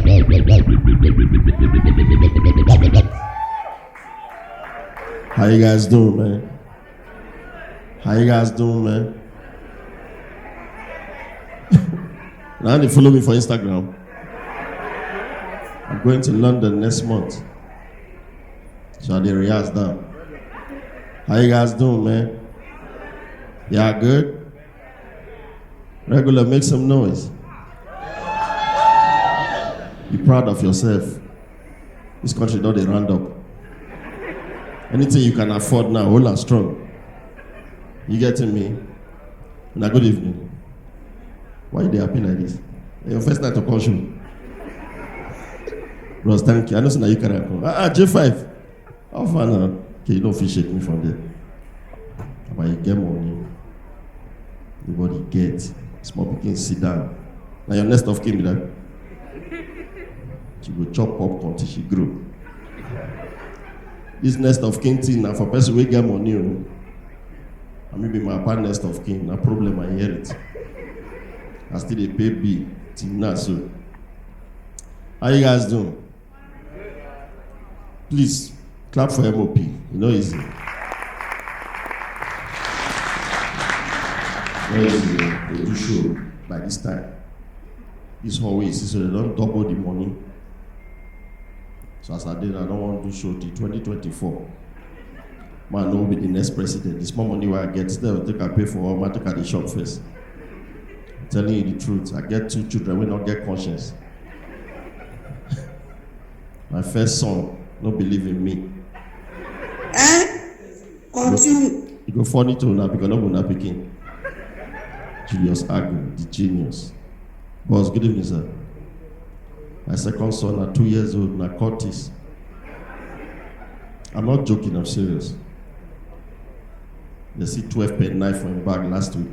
How you guys doing, man? How you guys doing, man? Now they follow me for Instagram. I'm going to London next month. So they rehearse down. How you guys doing, man? Y'all good? Regular, make some noise. Be proud of yourself. This country don't they round up. Anything you can afford now, hold on strong. You getting me? Now good evening. Why are they happy like this? Your first night to call show. Bros, thank you. I know so now you can come. J5. How far now? Okay, you don't feel shake me from there. But you get money. Everybody get. Small people sit down. Now your next of kin be that. She go chop popcorn till she grow. This next of kin thing now for person who get money. I mean be my part next of kin. No problem, I hear it. I still dey pay bill till now so. How you guys doing? Please clap for M.O.P. You know easy. Very easy to do show by this time. This whole way so they don't double the money. So as I did, I don't want to do show till 2024. Man, no be the next president. This more money where I get, still take I pay for all my take at the shop first. I'm telling you the truth. I get 2 children will not get conscience. My first son, don't believe in me. Continue. You go funny to now because no one not picking. Julius Agu, the genius. Boss, good evening, sir. My second son at 2 years old, na Curtis. I'm not joking, I'm serious. They see 12 pen knife from him bag last week.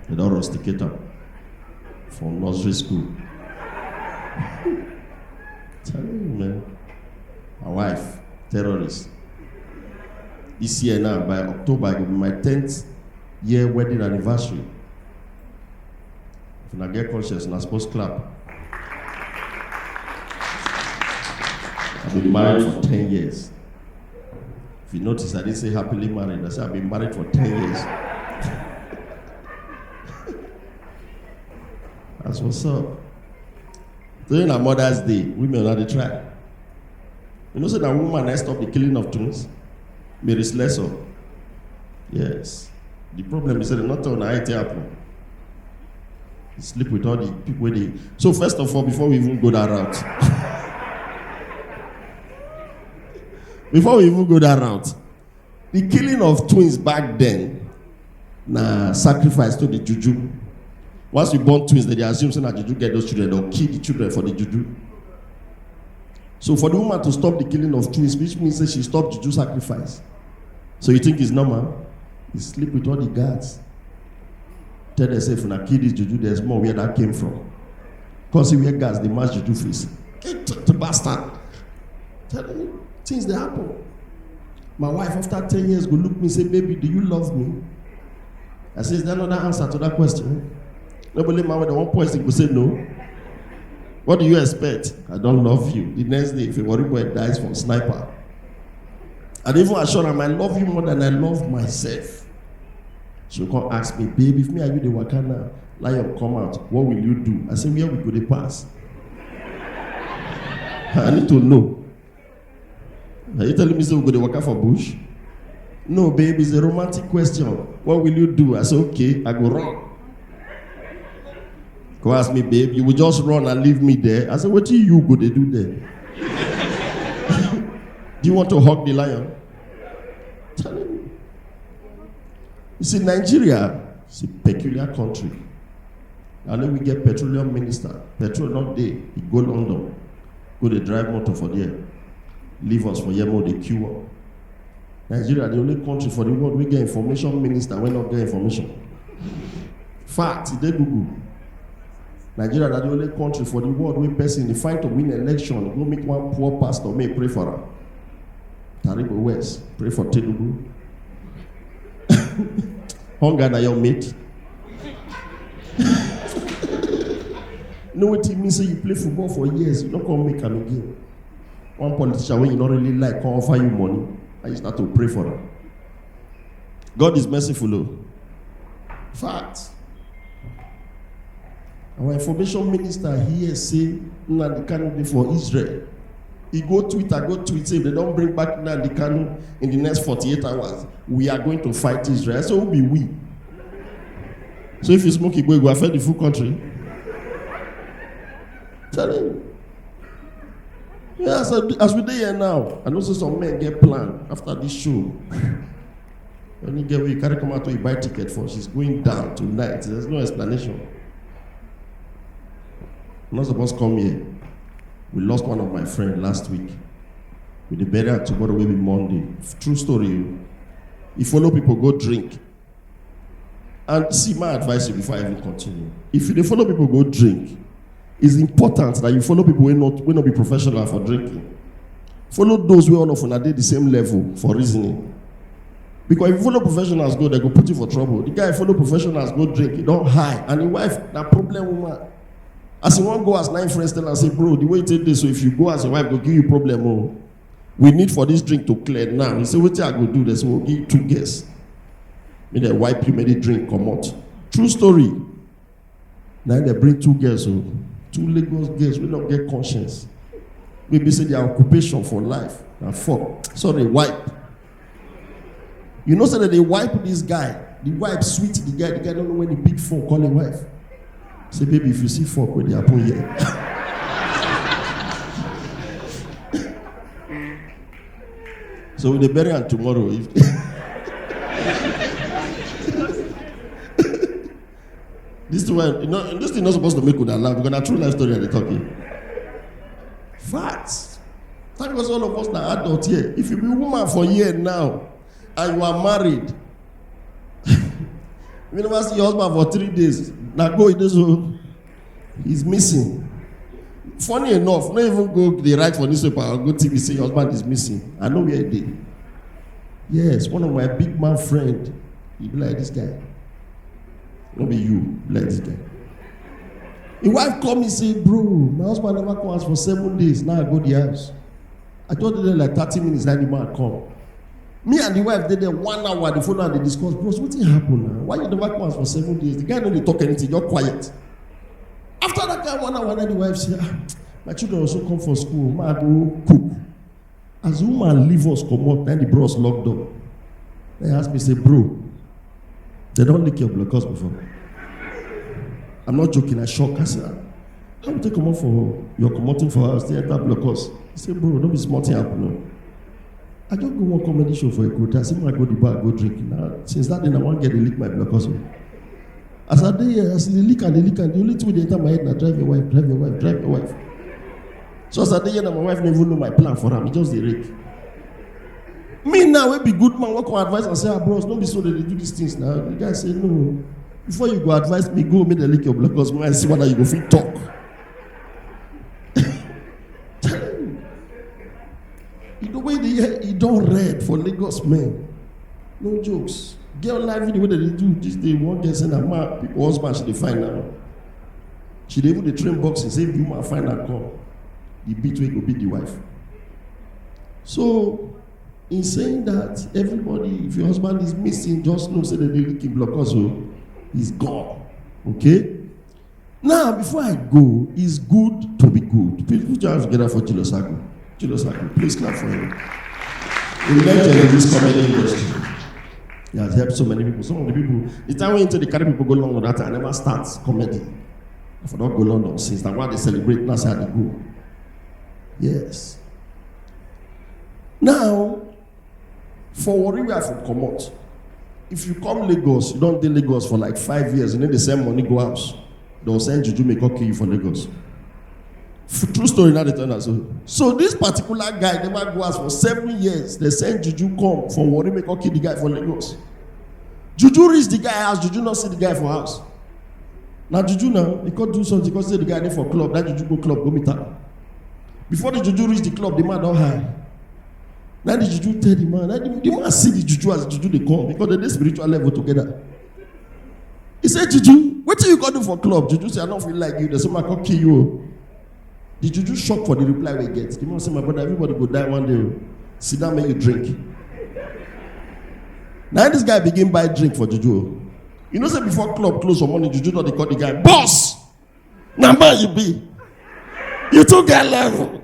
They don't rusticate him from nursery school. Tell you, man. My wife, terrorist. This year now, by October, it will be my 10th year wedding anniversary. If I get conscious, I'm supposed to clap. I've been married for 10 years. If you notice, I didn't say happily married. I said I've been married for 10 years. That's what's up. During our Mother's Day, women are the try. You know, so that woman has stopped the killing of twins. Mary Slessor. Yes. The problem is that they're not on IT apple. You sleep with all the people where they. So first of all, before we even go that route. Before we even go that route, the killing of twins back then, sacrifice to the juju. Once you born twins, they assume that juju get those children, they'll kill the children for the juju. So for the woman to stop the killing of twins, which means that she stopped juju sacrifice. So you think it's normal? You sleep with all the guards. Tell yourself, when I kill this juju, there's more where that came from. Because where guards, they match juju face. Get the bastard. Tell me. Things that happen. My wife, after 10 years, go look me and say, baby, do you love me? I say, is there another answer to that question? Nobody man with the one question will say no. What do you expect? I don't love you. The next day, if a Warriboy dies from sniper, and even assure him, I love you more than I love myself. She'll come ask me, baby, if me and you the Wakana, lion come out, what will you do? I say, where we go, they pass. I need to know. Are you telling me so we go to work out for bush? No, baby, it's a romantic question. What will you do? I say, okay, I go run. Go ask me, babe, you will just run and leave me there. I said, what do you go to do there? Do you want to hug the lion? Tell me. You see, Nigeria is a peculiar country. And then we get petroleum minister. Petrol not there. He go London. Go to drive motor for there. Leave us for Yemo, the cure. Nigeria, the only country for the world we get information minister, we not get information. Fact, they Google. Nigeria, the only country for the world where person in the fight to win election, go meet one poor pastor, may pray for her. Taribo West, pray for Telugu. Hunger na your mate. You know what it means? Say you play football for years, you don't come make them again. One politician when you don't really like can offer you money, and you start to pray for them. God is merciful, though. Fact. Our information minister here say Nnamdi Kanu for Israel. He go tweet, say if they don't bring back Nnamdi Kanu in the next 48 hours, we are going to fight Israel. So who be we? So if you smoke, you go affect the full country. Tell him. Yeah, so as we do here now, I know some men get planned after this show. When you get where you carry come out to you buy ticket for, she's going down tonight. There's no explanation. I'm not supposed to come here. We lost one of my friends last week. With the burial tomorrow will be Monday. True story. You follow people, go drink. And see, my advice you before I even continue. If you follow people, go drink. It's important that you follow people who not be professional for drinking. Follow those who are all of them at the same level for reasoning. Because if you follow professionals go, they go put you for trouble. The guy follow professionals go drink, he don't high. And his wife, that problem woman. As he won't go as 9 friends tell and say, bro, the way you take this, so if you go as a wife, go give you problem. Oh, we need for this drink to clear now. He say, what I go do this? We'll give you 2 guests. May they wipe you, may they drink, come out. True story. Now they bring 2 girls, so 2 Lagos girls will not get conscience. Maybe say their occupation for life. Now fuck. So they wipe. You know, so that they wipe this guy. The wife sweet the guy don't know when he pick phone, call his wife. Say, baby, if you see fuck with the apple here. So they bury him tomorrow. This one, this thing not supposed to make you laugh because a true life story they're talking. Facts. Thank God all of us are adults here. If you be a woman for a year now and you are married, you never see your husband for 3 days. Now go in this room, he's missing. Funny enough, not even go they write for newspaper or go TV say your husband is missing. I know where he did. Yes, one of my big man friend, he be like this guy. Not be you, like this guy. His wife called me and say, bro, my husband never comes for 7 days. Now I go to the house. I told her like 30 minutes, then the man come. Me and the wife did there 1 hour, the phone and they discuss, bros, what happened now? Why you never come for 7 days? The guy don't talk anything, you're quiet. After that guy 1 hour, then the wife say, my children also come for school, ma go cook. As the woman leave us come out, then the bros locked up. They ask me, say, bro, they don't lick your blockers before. I'm not joking, I shock. I said, how would they come out for you're commuting for us, they enter blockers? He said, bro, don't be smart happening. I just go one comedy show for a good. I say, I go to the bar, go drink. Now, since that day, I want to get the lick my blockers. As I did, I see the lick and the only thing they enter my head now, drive your wife. So as I did, my wife never know my plan for her. It's just the rake. Me now, we be good man, what can advise and say, bros, don't be so that they do these things now. The guy say, no. Before you go advise me, go make the lick your blockers. I see whether you go fit talk. The way he don't read for Lagos men. No jokes. Girl life the way that they do this day, one girl saying that man, people husband should find now. She even the train boxing, say if you might find her come. The beat way go beat the wife. So in saying that, everybody, if your husband is missing, just know say that they lick him blockers, so he's gone. Okay? Now before I go, it's good to be good. Please put your hands together for Chilosaku. Please clap for him. He legend in this comedy industry. He has helped so many people. Some of the people, the time when the carry people go London, that I never start comedy. If I don't go London since that why they celebrate, that's how they go. Yes. Now, for Warriboy from Comot, if you come Lagos, you don't do Lagos for like 5 years, and then they send money go house. They'll send Juju make kill you for Lagos. True story, now they turn out so this particular guy never go out for 7 years. They send Juju come for Warriboy make kill the guy for Lagos. Juju reach the guy house, Juju not see the guy for house. Now Juju now, he can't do something because say the guy there for club, that Juju go club, go meet her. Before the Juju reach the club, the man don't high. Now the Juju tell the man, the man see the Juju as Juju they come because they're spiritual level together. He said, Juju, what do you got to do for club? Juju said, I don't feel like you. There's somebody called kill you. The Juju shocked for the reply we get. The man said, my brother, everybody go die one day. Sit down, make you drink. Now this guy begin buy drink for Juju. You know, say before club close on morning, Juju not they call the guy, boss! Number you be. You too get level.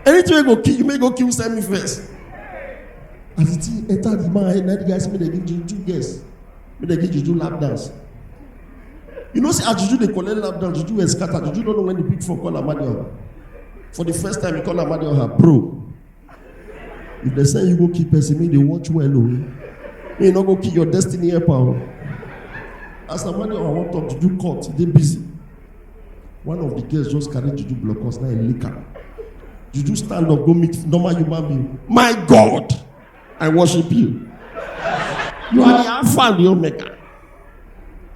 Anything you go kill, you may go kill Sammy first. As it entered the man, now the guy said, me they give Juju guess. Me they give Juju lap dance. You know, see, as Juju they collect lap dance, Juju is scattered. Juju don't know when the big four call Amadio. For the first time, he call Amadio her bro. If they say you go keep person, me they watch well. You not go keep your destiny here, power. As Amadio, I want to talk to Juju court, they busy. One of the girls just carried Juju block us now in liquor. Juju stand up, go meet normal human being. My God, I worship you. You are the Alpha and the Omega.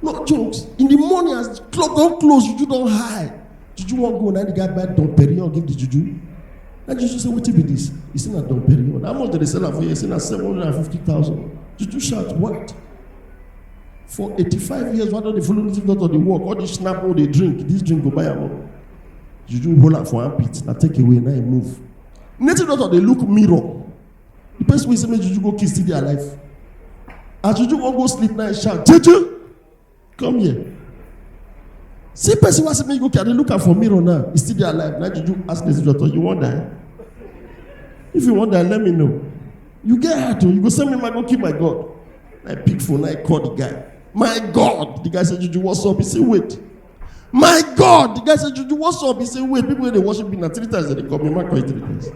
No jokes. In the morning, as the club don't close, Juju don't hide. Juju won't go, now the guy buy Dom Perignon, give the Juju. And Juju say, what be this? He said, not Dom Perignon. How much did they sell for you? He said, not 750,000. Juju shout, what? For 85 years, why don't they follow this daughter they work? All this snap, all they drink. This drink go buy a more. Juju hold up for one pit. Now take away, now he move. Native daughter, they look mirror. The person will say, Juju go kiss till their life. As Juju won't go sleep now, he shout, Juju, come here. See person was saying, go carry look at for mirror now. He's still there alive. Now Juju ask native daughter, you want that? If you want that, let me know. You get hurt, you go send me, go keep my God. I pick phone, I call the guy. My God! The guy said, Juju, what's up? He said, wait. My God! The guy said, Juju, what's up? He said, wait. People, they worship me now 3 times, they call me, my God, 3 times.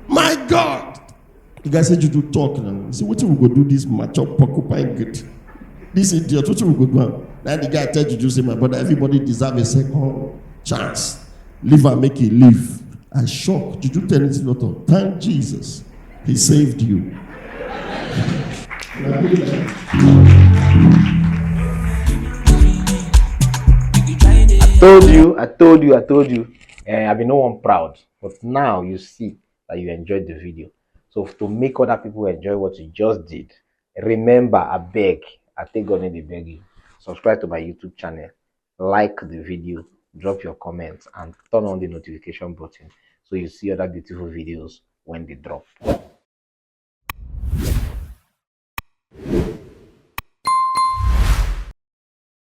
My God! The guy said, Juju, talk now. He said, what we go do this match up Porcupine good? This idiot, what we go do? Now the guy tell Juju, say, my brother, everybody deserve a second chance. Live and make it live. I shocked. Juju tell his daughter, thank Jesus. He saved you. I told you. I've been no one proud, but now you see that you enjoyed the video. So to make other people enjoy what you just did, remember, I take God in the beg you. Subscribe to my YouTube channel, like the video, drop your comments, and turn on the notification button so you see other beautiful videos when they drop.